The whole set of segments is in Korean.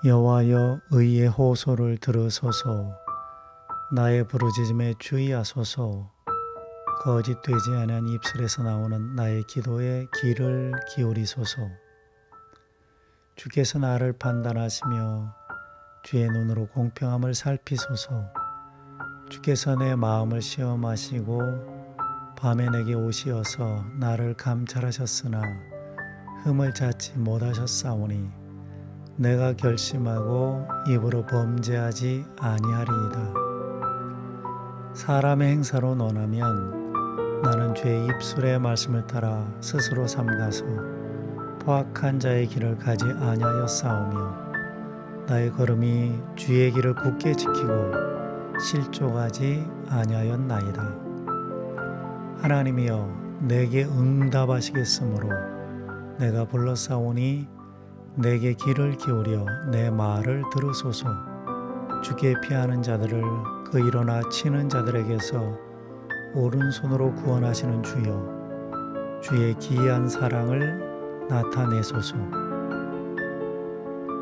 여호와여, 의의 호소를 들으소서. 나의 부르짖음에 주의하소서. 거짓되지 않은 입술에서 나오는 나의 기도에 귀를 기울이소서. 주께서 나를 판단하시며 주의 눈으로 공평함을 살피소서. 주께서 내 마음을 시험하시고 밤에 내게 오시어서 나를 감찰하셨으나 흠을 찾지 못하셨사오니 내가 결심하고 입으로 범죄하지 아니하리이다. 사람의 행사로 논하면 나는 주의 입술의 말씀을 따라 스스로 삼가서 포악한 자의 길을 가지 아니하였사오며 나의 걸음이 주의 길을 굳게 지키고 실족하지 아니하였나이다. 하나님이여, 내게 응답하시겠으므로 내가 불러싸오니 내게 귀를 기울여 내 말을 들으소서. 주께 피하는 자들을 그 일어나 치는 자들에게서 오른손으로 구원하시는 주여, 주의 기이한 사랑을 나타내소서.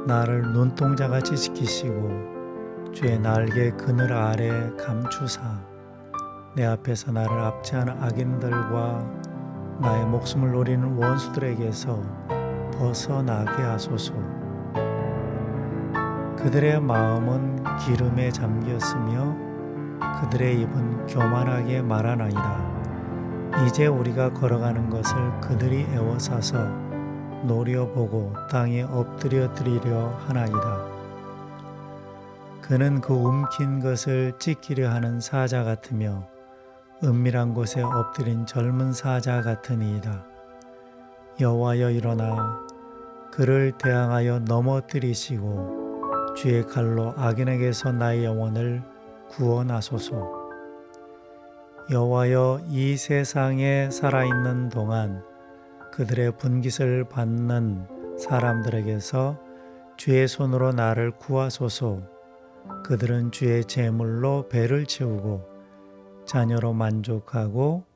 나를 눈동자같이 지키시고 주의 날개 그늘 아래 감추사 내 앞에서 나를 압제하는 악인들과 나의 목숨을 노리는 원수들에게서 벗어나게 하소서. 그들의 마음은 기름에 잠겼으며 그들의 입은 교만하게 말하나이다. 이제 우리가 걸어가는 것을 그들이 애워싸서 노려보고 땅에 엎드려 드리려 하나이다. 그는 그 움킨 것을 찢기려 하는 사자 같으며 은밀한 곳에 엎드린 젊은 사자 같으니이다. 여호와여, 일어나 그를 대항하여 넘어뜨리시고 주의 칼로 악인에게서 나의 영혼을 구원하소서. 여호와여, 이 세상에 살아있는 동안 그들의 분깃을 받는 사람들에게서 주의 손으로 나를 구하소서. 그들은 주의 제물로 배를 채우고 자녀로 만족하고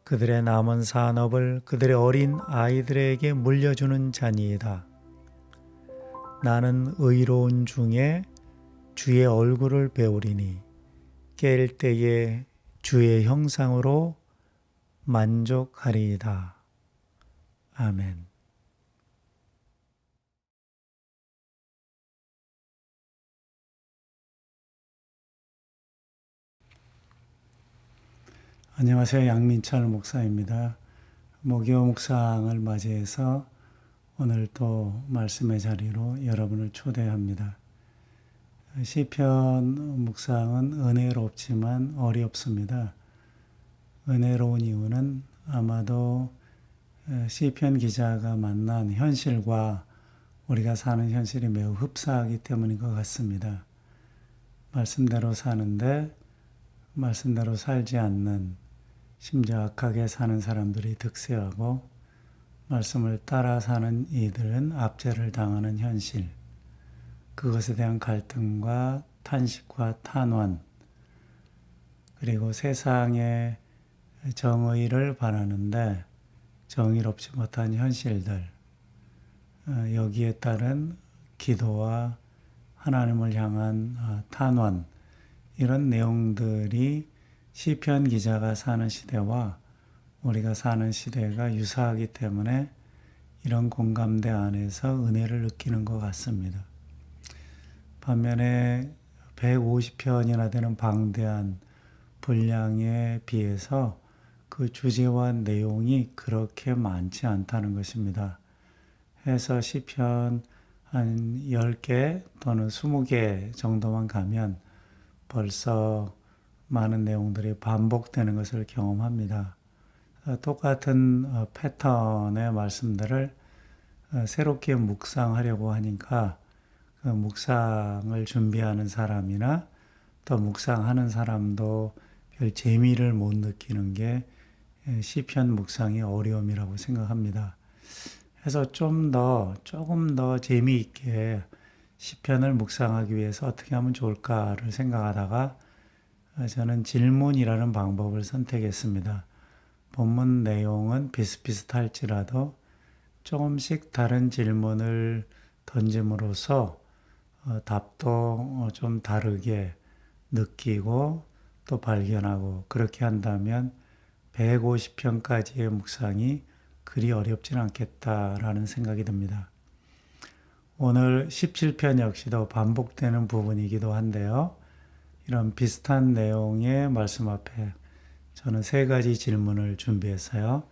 그들의 남은 산업을 그들의 어린 아이들에게 물려주는 자니이다. 나는 의로운 중에 주의 얼굴을 배우리니 깰 때에 주의 형상으로 만족하리이다. 아멘. 안녕하세요. 양민철 목사입니다. 목요 묵상을 맞이해서 오늘 또 말씀의 자리로 여러분을 초대합니다. 시편 묵상은 은혜롭지만 어렵습니다. 은혜로운 이유는 아마도 시편 기자가 만난 현실과 우리가 사는 현실이 매우 흡사하기 때문인 것 같습니다. 말씀대로 사는데 말씀대로 살지 않는, 심지어 악하게 사는 사람들이 득세하고 말씀을 따라 사는 이들은 압제를 당하는 현실, 그것에 대한 갈등과 탄식과 탄원, 그리고 세상의 정의를 바라는데 정의롭지 못한 현실들, 여기에 따른 기도와 하나님을 향한 탄원, 이런 내용들이 시편 기자가 사는 시대와 우리가 사는 시대가 유사하기 때문에 이런 공감대 안에서 은혜를 느끼는 것 같습니다. 반면에 150편이나 되는 방대한 분량에 비해서 그 주제와 내용이 그렇게 많지 않다는 것입니다. 해서 시편 한 10개 또는 20개 정도만 가면 벌써 많은 내용들이 반복되는 것을 경험합니다. 똑같은 패턴의 말씀들을 새롭게 묵상하려고 하니까 그 묵상을 준비하는 사람이나 또 묵상하는 사람도 별 재미를 못 느끼는 게 시편 묵상의 어려움이라고 생각합니다. 그래서 조금 더 재미있게 시편을 묵상하기 위해서 어떻게 하면 좋을까를 생각하다가 저는 질문이라는 방법을 선택했습니다. 본문 내용은 비슷비슷할지라도 조금씩 다른 질문을 던짐으로써 답도 좀 다르게 느끼고 또 발견하고 그렇게 한다면 150편까지의 묵상이 그리 어렵지는 않겠다라는 생각이 듭니다. 오늘 17편 역시도 반복되는 부분이기도 한데요. 이런 비슷한 내용의 말씀 앞에 저는 세 가지 질문을 준비했어요.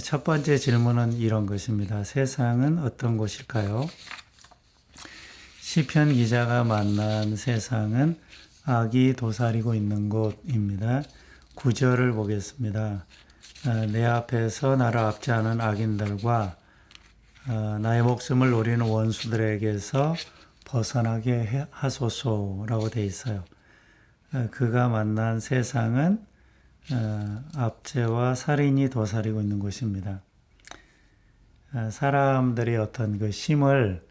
첫 번째 질문은 이런 것입니다. 세상은 어떤 곳일까요? 시편 기자가 만난 세상은 악이 도사리고 있는 곳입니다. 9절을 보겠습니다. 내 앞에서 나를 압제하는 악인들과 나의 목숨을 노리는 원수들에게서 벗어나게 하소서라고 되어 있어요. 그가 만난 세상은 압제와 살인이 도사리고 있는 곳입니다. 사람들이 어떤 그 힘을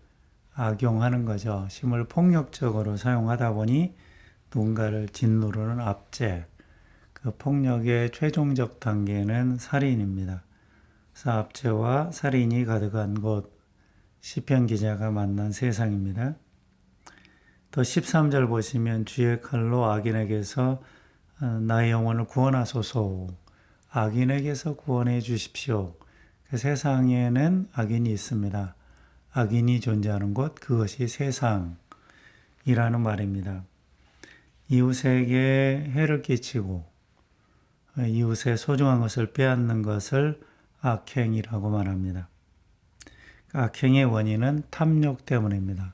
악용하는 거죠. 힘을 폭력적으로 사용하다 보니 누군가를 짓누르는 압제, 그 폭력의 최종적 단계는 살인입니다. 그래서 압제와 살인이 가득한 곳, 시편 기자가 만난 세상입니다. 또 13절 보시면 주의 칼로 악인에게서 나의 영혼을 구원하소서, 악인에게서 구원해 주십시오. 그 세상에는 악인이 있습니다. 악인이 존재하는 곳, 그것이 세상이라는 말입니다. 이웃에게 해를 끼치고 이웃의 소중한 것을 빼앗는 것을 악행이라고 말합니다. 악행의 원인은 탐욕 때문입니다.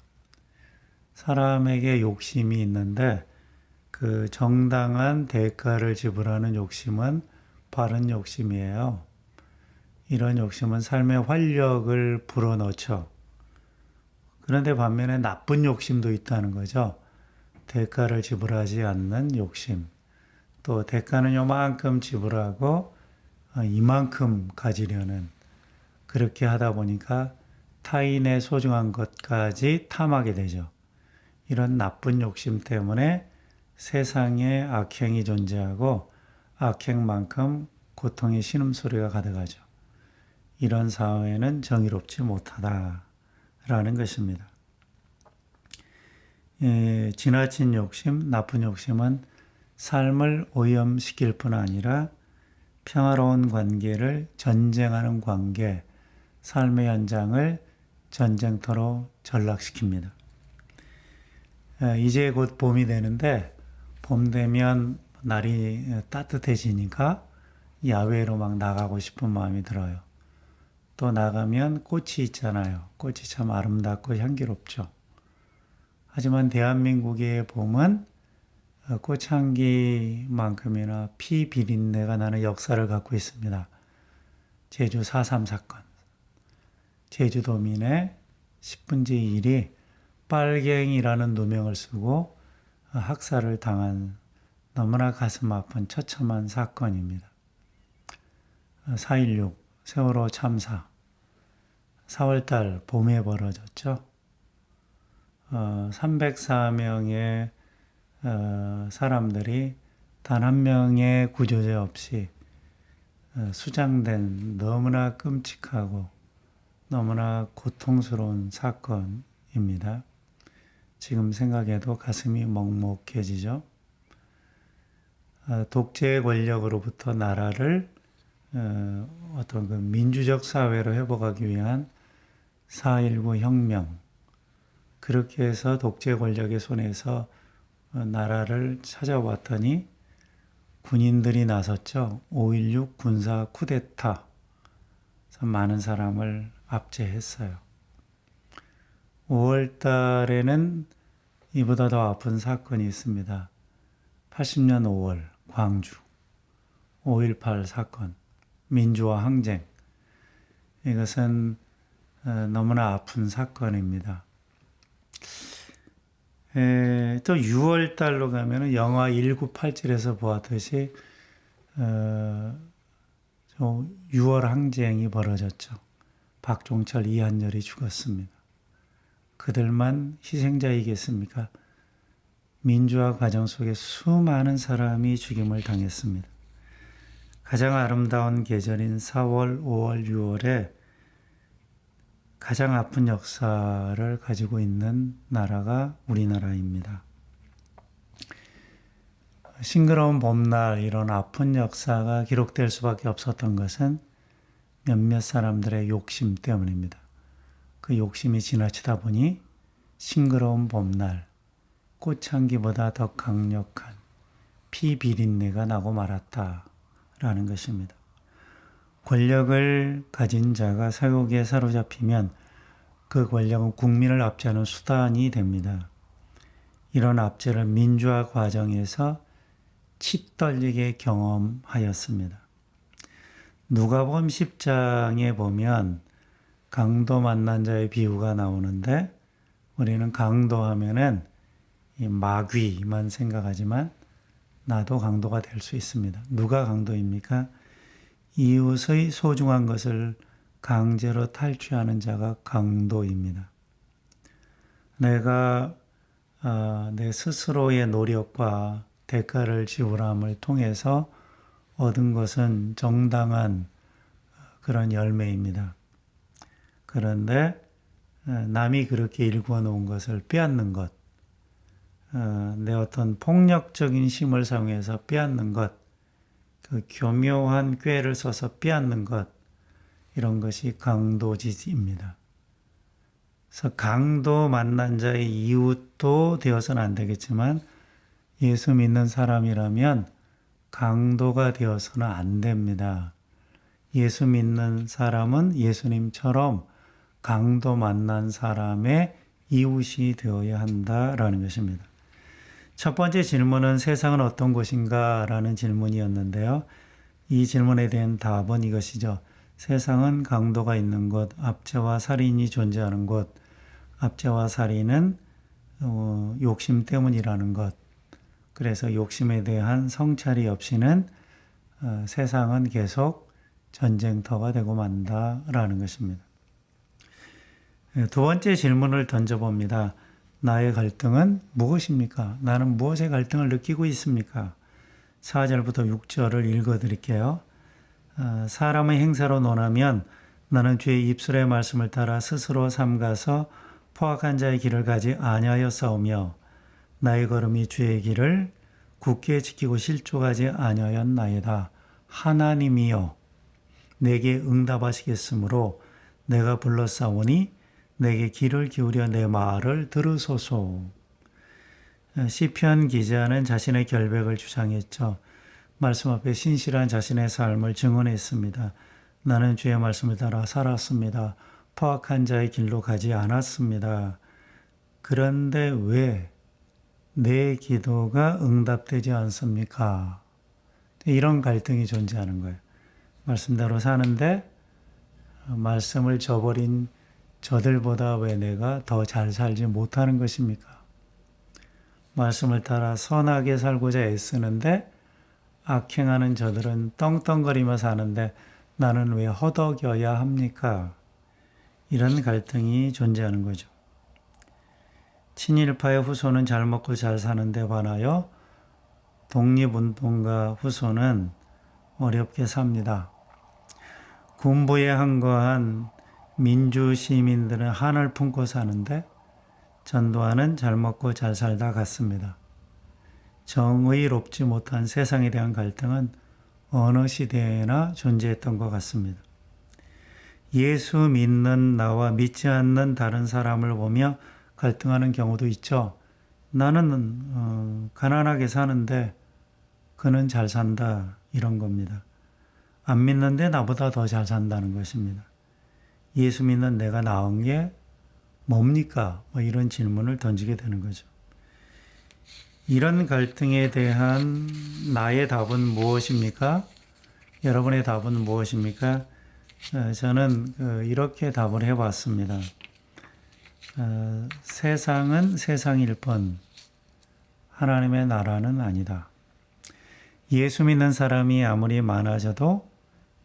사람에게 욕심이 있는데 그 정당한 대가를 지불하는 욕심은 바른 욕심이에요. 이런 욕심은 삶의 활력을 불어넣죠. 그런데 반면에 나쁜 욕심도 있다는 거죠. 대가를 지불하지 않는 욕심. 또 대가는 요만큼 지불하고 이만큼 가지려는, 그렇게 하다 보니까 타인의 소중한 것까지 탐하게 되죠. 이런 나쁜 욕심 때문에 세상에 악행이 존재하고 악행만큼 고통의 신음소리가 가득하죠. 이런 사회는 정의롭지 못하다라는 것입니다. 지나친 욕심, 나쁜 욕심은 삶을 오염시킬 뿐 아니라 평화로운 관계를 전쟁하는 관계, 삶의 현장을 전쟁터로 전락시킵니다. 이제 곧 봄이 되는데 봄 되면 날이 따뜻해지니까 야외로 막 나가고 싶은 마음이 들어요. 또 나가면 꽃이 있잖아요. 꽃이 참 아름답고 향기롭죠. 하지만 대한민국의 봄은 꽃향기만큼이나 피 비린내가 나는 역사를 갖고 있습니다. 제주 4.3 사건. 제주도민의 10분의 1이 빨갱이라는 누명을 쓰고 학살을 당한 너무나 가슴 아픈 처참한 사건입니다. 4.16 세월호 참사 4월달 봄에 벌어졌죠. 304명의 사람들이 단 한 명의 구조자 없이 수장된 너무나 끔찍하고 너무나 고통스러운 사건입니다. 지금 생각해도 가슴이 먹먹해지죠. 독재 권력으로부터 나라를 어떤 그 민주적 사회로 회복하기 위한 4.19 혁명, 그렇게 해서 독재 권력의 손에서 나라를 찾아왔더니 군인들이 나섰죠. 5.16 군사 쿠데타. 많은 사람을 압제했어요. 5월 달에는 이보다 더 아픈 사건이 있습니다. 80년 5월 광주 5.18 사건, 민주화 항쟁. 이것은 너무나 아픈 사건입니다. 또 6월 달로 가면은 영화 1987에서 보았듯이 6월 항쟁이 벌어졌죠. 박종철, 이한열이 죽었습니다. 그들만 희생자이겠습니까? 민주화 과정 속에 수많은 사람이 죽임을 당했습니다. 가장 아름다운 계절인 4월, 5월, 6월에 가장 아픈 역사를 가지고 있는 나라가 우리나라입니다. 싱그러운 봄날 이런 아픈 역사가 기록될 수밖에 없었던 것은 몇몇 사람들의 욕심 때문입니다. 그 욕심이 지나치다 보니 싱그러운 봄날, 꽃향기보다 더 강력한 피 비린내가 나고 말았다라는 것입니다. 권력을 가진 자가 사욕에 사로잡히면 그 권력은 국민을 압제하는 수단이 됩니다. 이런 압제를 민주화 과정에서 치떨리게 경험하였습니다. 누가복음 10장에 보면 강도 만난 자의 비유가 나오는데 우리는 강도 하면은 이 마귀만 생각하지만 나도 강도가 될 수 있습니다. 누가 강도입니까? 이웃의 소중한 것을 강제로 탈취하는 자가 강도입니다. 내가 내 스스로의 노력과 대가를 지불함을 통해서 얻은 것은 정당한 그런 열매입니다. 그런데 남이 그렇게 일구어 놓은 것을 빼앗는 것, 내 어떤 폭력적인 힘을 사용해서 빼앗는 것, 그 교묘한 꾀를 써서 빼앗는 것, 이런 것이 강도짓입니다. 그래서 강도 만난 자의 이웃도 되어서는 안 되겠지만 예수 믿는 사람이라면 강도가 되어서는 안 됩니다. 예수 믿는 사람은 예수님처럼 강도 만난 사람의 이웃이 되어야 한다라는 것입니다. 첫 번째 질문은 세상은 어떤 곳인가? 라는 질문이었는데요. 이 질문에 대한 답은 이것이죠. 세상은 강도가 있는 곳, 압제와 살인이 존재하는 곳, 압제와 살인은 욕심 때문이라는 것. 그래서 욕심에 대한 성찰이 없이는 세상은 계속 전쟁터가 되고 만다라는 것입니다. 두 번째 질문을 던져봅니다. 나의 갈등은 무엇입니까? 나는 무엇의 갈등을 느끼고 있습니까? 4절부터 6절을 읽어드릴게요. 사람의 행사로 논하면 나는 주의 입술의 말씀을 따라 스스로 삼가서 포악한 자의 길을 가지 아니하였사오며 나의 걸음이 주의 길을 굳게 지키고 실족하지 아니하였나이다. 하나님이여 내게 응답하시겠으므로 내가 불렀사오니 내게 귀를 기울여 내 말을 들으소서. 시편 기자는 자신의 결백을 주장했죠. 말씀 앞에 신실한 자신의 삶을 증언했습니다. 나는 주의 말씀을 따라 살았습니다. 포악한 자의 길로 가지 않았습니다. 그런데 왜 내 기도가 응답되지 않습니까? 이런 갈등이 존재하는 거예요. 말씀대로 사는데 말씀을 저버린 저들보다 왜 내가 더 잘 살지 못하는 것입니까? 말씀을 따라 선하게 살고자 애쓰는데 악행하는 저들은 떵떵거리며 사는데 나는 왜 허덕여야 합니까? 이런 갈등이 존재하는 거죠. 친일파의 후손은 잘 먹고 잘 사는데 반하여 독립운동가 후손은 어렵게 삽니다. 군부에 항거한 민주 시민들은 한을 품고 사는데 전두환은 잘 먹고 잘 살다 갔습니다. 정의롭지 못한 세상에 대한 갈등은 어느 시대에나 존재했던 것 같습니다. 예수 믿는 나와 믿지 않는 다른 사람을 보며 갈등하는 경우도 있죠. 나는 가난하게 사는데 그는 잘 산다 이런 겁니다. 안 믿는데 나보다 더 잘 산다는 것입니다. 예수 믿는 내가 나은 게 뭡니까? 이런 질문을 던지게 되는 거죠. 이런 갈등에 대한 나의 답은 무엇입니까? 여러분의 답은 무엇입니까? 저는 이렇게 답을 해봤습니다. 세상은 세상일 뿐 하나님의 나라는 아니다. 예수 믿는 사람이 아무리 많아져도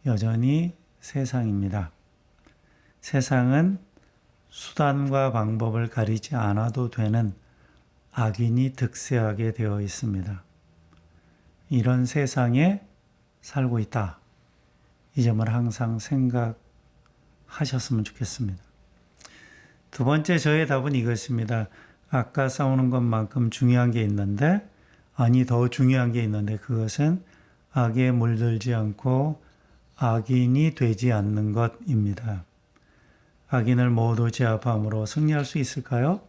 여전히 세상입니다. 세상은 수단과 방법을 가리지 않아도 되는 악인이 득세하게 되어 있습니다. 이런 세상에 살고 있다. 이 점을 항상 생각하셨으면 좋겠습니다. 두 번째 저의 답은 이것입니다. 아까 싸우는 것만큼 중요한 게 있는데, 아니, 더 중요한 게 있는데, 그것은 악에 물들지 않고 악인이 되지 않는 것입니다. 악인을 모두 제압함으로 승리할 수 있을까요?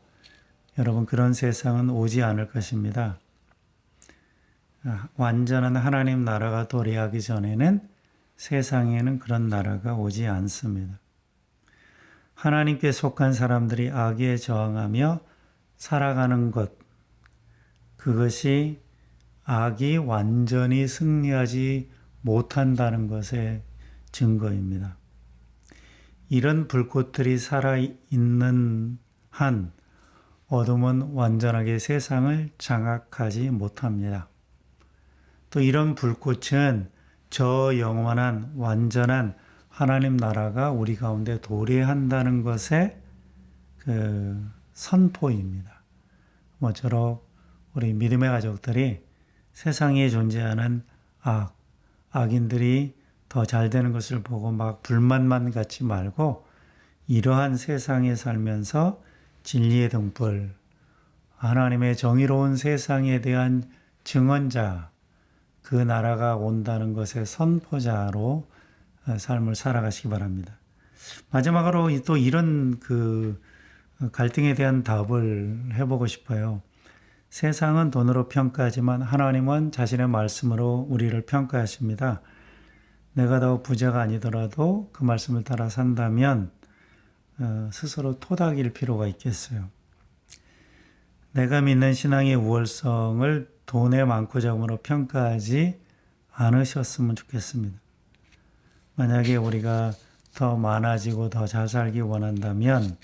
여러분, 그런 세상은 오지 않을 것입니다. 완전한 하나님 나라가 도래하기 전에는 세상에는 그런 나라가 오지 않습니다. 하나님께 속한 사람들이 악에 저항하며 살아가는 것, 그것이 악이 완전히 승리하지 못한다는 것의 증거입니다. 이런 불꽃들이 살아있는 한 어둠은 완전하게 세상을 장악하지 못합니다. 또 이런 불꽃은 저 영원한 완전한 하나님 나라가 우리 가운데 도래한다는 것의 그 선포입니다. 모쪼록 우리 믿음의 가족들이 세상에 존재하는 악인들이 더 잘 되는 것을 보고 막 불만만 갖지 말고 이러한 세상에 살면서 진리의 등불, 하나님의 정의로운 세상에 대한 증언자, 그 나라가 온다는 것의 선포자로 삶을 살아가시기 바랍니다. 마지막으로 또 이런 그 갈등에 대한 답을 해보고 싶어요. 세상은 돈으로 평가하지만 하나님은 자신의 말씀으로 우리를 평가하십니다. 내가 더 부자가 아니더라도 그 말씀을 따라 산다면 스스로 토닥일 필요가 있겠어요. 내가 믿는 신앙의 우월성을 돈의 많고 적음으로 평가하지 않으셨으면 좋겠습니다. 만약에 우리가 더 많아지고 더 잘 살기 원한다면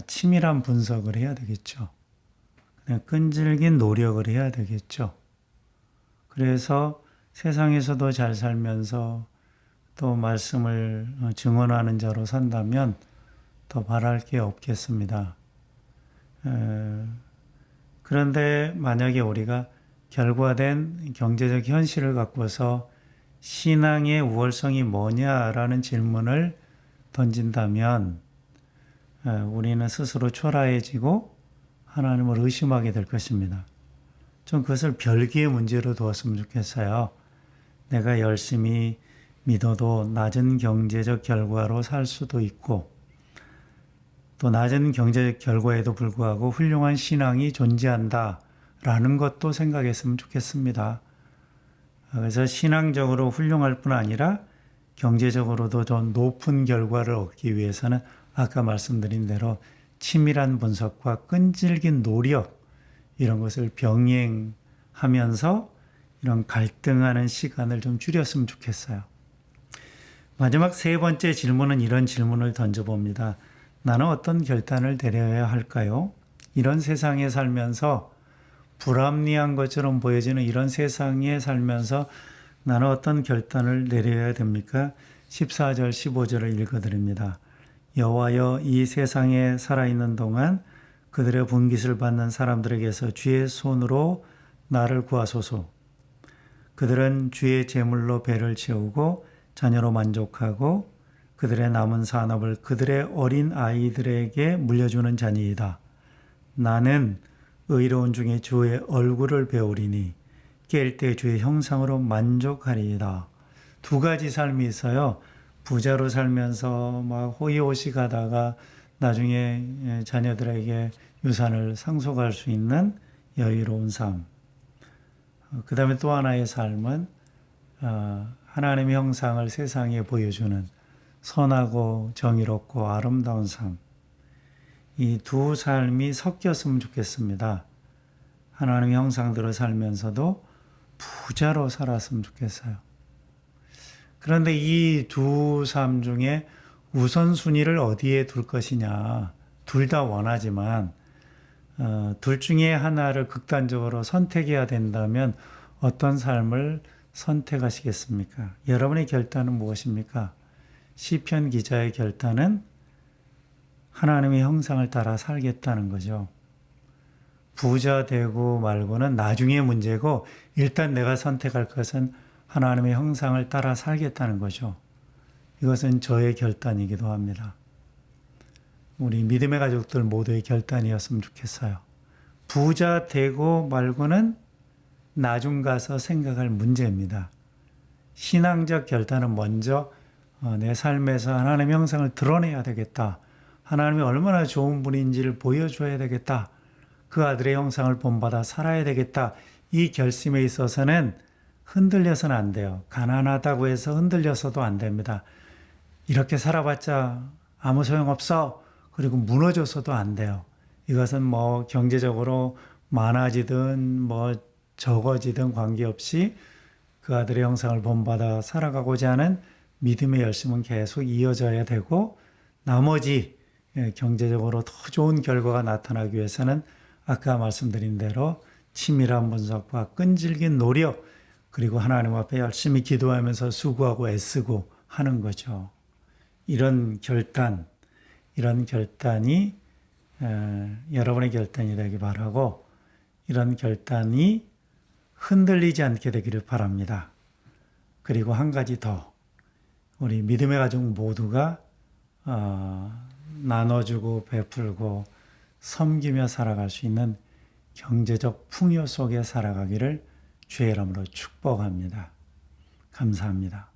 치밀한 분석을 해야 되겠죠. 그냥 끈질긴 노력을 해야 되겠죠. 그래서 세상에서도 잘 살면서 또 말씀을 증언하는 자로 산다면 더 바랄 게 없겠습니다. 그런데 만약에 우리가 결과된 경제적 현실을 갖고서 신앙의 우월성이 뭐냐라는 질문을 던진다면 우리는 스스로 초라해지고 하나님을 의심하게 될 것입니다. 좀 그것을 별개의 문제로 두었으면 좋겠어요. 내가 열심히 믿어도 낮은 경제적 결과로 살 수도 있고 또 낮은 경제적 결과에도 불구하고 훌륭한 신앙이 존재한다라는 것도 생각했으면 좋겠습니다. 그래서 신앙적으로 훌륭할 뿐 아니라 경제적으로도 좀 높은 결과를 얻기 위해서는 아까 말씀드린 대로 치밀한 분석과 끈질긴 노력 이런 것을 병행하면서 이런 갈등하는 시간을 좀 줄였으면 좋겠어요. 마지막 세 번째 질문은 이런 질문을 던져봅니다. 나는 어떤 결단을 내려야 할까요? 이런 세상에 살면서 불합리한 것처럼 보여지는 이런 세상에 살면서 나는 어떤 결단을 내려야 됩니까? 14절, 15절을 읽어드립니다. 여호와여 이 세상에 살아있는 동안 그들의 분깃을 받는 사람들에게서 주의 손으로 나를 구하소서. 그들은 주의 제물로 배를 채우고 자녀로 만족하고 그들의 남은 산업을 그들의 어린 아이들에게 물려주는 자니이다. 나는 의로운 중에 주의 얼굴을 배우리니 깰 때 주의 형상으로 만족하리이다. 두 가지 삶이 있어요. 부자로 살면서 막 호의호식하다가 나중에 자녀들에게 유산을 상속할 수 있는 여유로운 삶. 그 다음에 또 하나의 삶은 하나님의 형상을 세상에 보여주는 선하고 정의롭고 아름다운 삶. 이 두 삶이 섞였으면 좋겠습니다. 하나님의 형상대로 살면서도 부자로 살았으면 좋겠어요. 그런데 이 두 삶 중에 우선순위를 어디에 둘 것이냐. 둘 다 원하지만 둘 중에 하나를 극단적으로 선택해야 된다면 어떤 삶을 선택하시겠습니까? 여러분의 결단은 무엇입니까? 시편 기자의 결단은 하나님의 형상을 따라 살겠다는 거죠. 부자 되고 말고는 나중에 문제고 일단 내가 선택할 것은 하나님의 형상을 따라 살겠다는 거죠. 이것은 저의 결단이기도 합니다. 우리 믿음의 가족들 모두의 결단이었으면 좋겠어요. 부자 되고 말고는 나중 가서 생각할 문제입니다. 신앙적 결단은 먼저 내 삶에서 하나님의 형상을 드러내야 되겠다. 하나님이 얼마나 좋은 분인지를 보여줘야 되겠다. 그 아들의 형상을 본받아 살아야 되겠다. 이 결심에 있어서는 흔들려서는 안 돼요. 가난하다고 해서 흔들려서도 안 됩니다. 이렇게 살아봤자 아무 소용없어. 그리고 무너져서도 안 돼요. 이것은 뭐 경제적으로 많아지든 뭐 적어지든 관계없이 그 아들의 형상을 본받아 살아가고자 하는 믿음의 열심은 계속 이어져야 되고, 나머지 경제적으로 더 좋은 결과가 나타나기 위해서는 아까 말씀드린 대로 치밀한 분석과 끈질긴 노력, 그리고 하나님 앞에 열심히 기도하면서 수고하고 애쓰고 하는 거죠. 이런 결단이 여러분의 결단이 되기 바라고, 이런 결단이 흔들리지 않게 되기를 바랍니다. 그리고 한 가지 더, 우리 믿음의 가족 모두가 나눠주고 베풀고 섬기며 살아갈 수 있는 경제적 풍요 속에 살아가기를 주의 이름으로 축복합니다. 감사합니다.